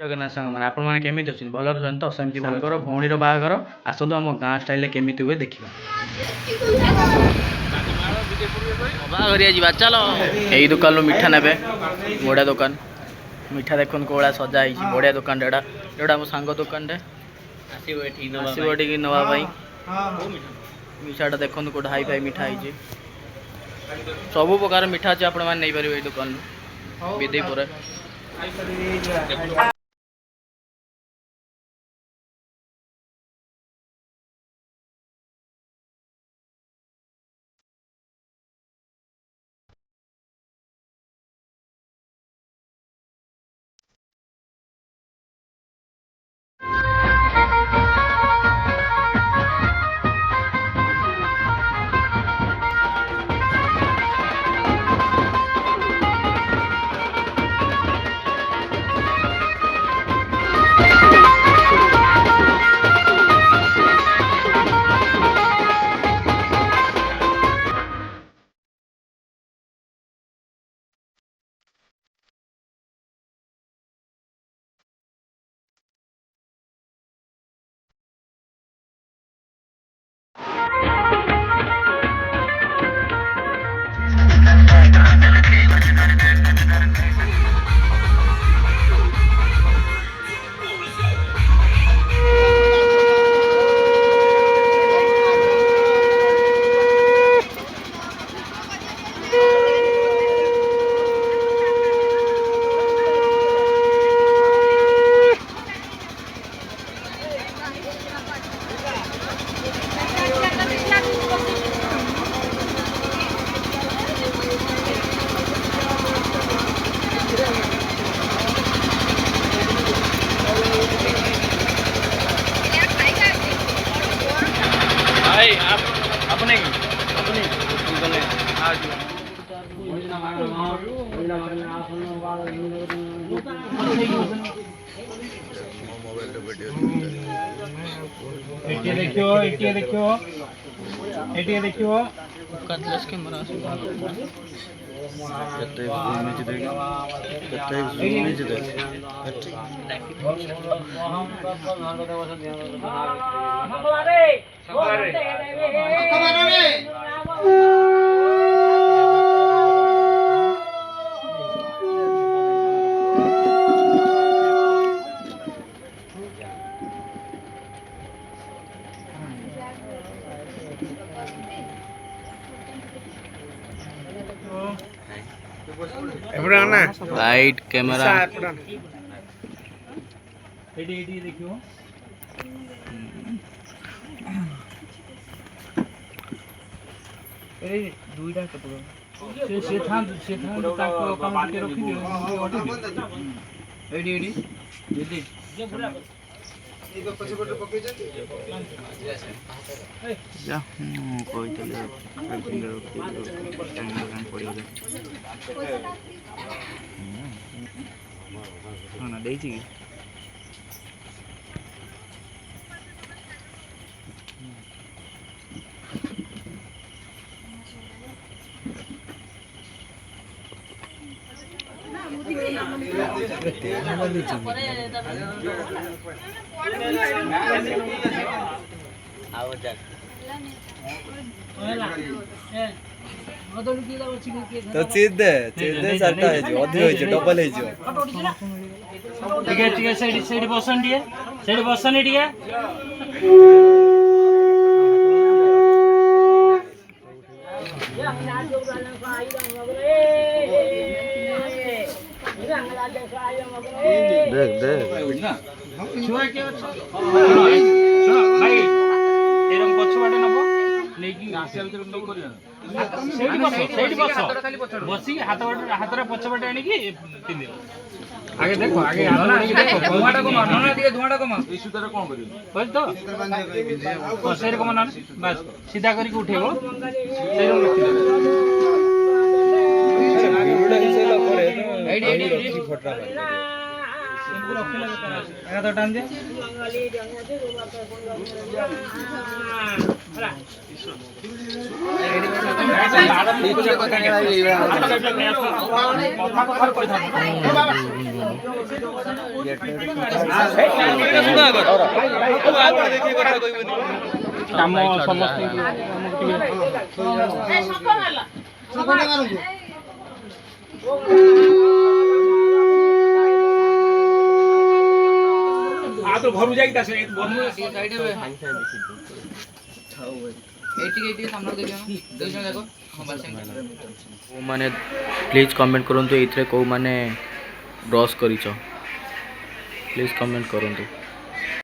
जगन्नाथ साଙ୍ଗ ମାନେ ଆପଣମାନେ କେମିତି ଅଛନ୍ତି ଭଲ ଅଛନ୍ତି ତ ସେମିତି ଭାଙ୍କର ଭଉଣୀର ବାହାଘର ଆସନ୍ତୁ ଆମ ଗାଁ ଷ୍ଟାଇଲରେ କେମିତି ହୁଏ ଦେଖିବା ବାହାଘରିଆ ଯିବା ଚାଲ ଏଇ ଦୋକାନରୁ ମିଠା ନେବେ ବଢ଼ିଆ ଦୋକାନ ମିଠା ଦେଖନ୍ତୁ କୋଉଭଳିଆ ସଜା ହେଇଛି ବଢ଼ିଆ ଦୋକାନଟା ଏଇଟା ଏଇଟା ଆମ ସାଙ୍ଗ ଦୋକାନଟେ ଆସିବ ଏଠିକି ନେବା ପାଇଁ ମିଠାଟା ଦେଖନ୍ତୁ କୋଉଟା ହାଇ ଫାଇ ମିଠା ହେଇଛି ସବୁ ପ୍ରକାର ମିଠା ଅଛି ଆପଣମାନେ ନେଇପାରିବେ ଏଇ ଦୋକାନରୁ ବିଦେଇପୁରରେ अपने देखियो कटलेस कैमरा कते इमेज देख कते इमेज देख लाइट कैमरा देखियो ए दुईटा कपड़ा से था ताको अकाउंट के रखी दियो एडी दीदी एक पछे पटे पके जति जा कोई चले फिंगर काम पड़ियो ना देई छी तो चीज दे साटा है जो अधिक है जो डबल है जो ठीक है साइड बसन दिए साइड बसन दिए देख छुआ के सुनो भाई एरम पछवाटे नबो लेकी आसिया भीतर न करियो सेठी बस बसी हाथ रे पछवाटे आनी की तीन आगे देखो आगे देखो धुआटा को मार ना दिए धुआटा को मार इशू तरह कोन करियो बस तो सेर को मार बस सीधा करके उठेबो सेरम रखि एडी फटरा तो टान दे କାମ ସମସ୍ତଙ୍କୁ ତ ଘରୁ ଯାଇକି ତା ସେ ବନ୍ଧୁ ସାଇଡ ରେ ଏଇଠି ସାମ୍ନା ଦେଖିଆ ଦୁଇ ଜଣ ଦେଖ ମାନେ ପ୍ଲିଜ୍ କମେଣ୍ଟ କରନ୍ତୁ ଏଇଥିରେ କେଉଁମାନେ ବ୍ରସ୍ କରିଛ ପ୍ଲିଜ୍ କମେଣ୍ଟ କରନ୍ତୁ।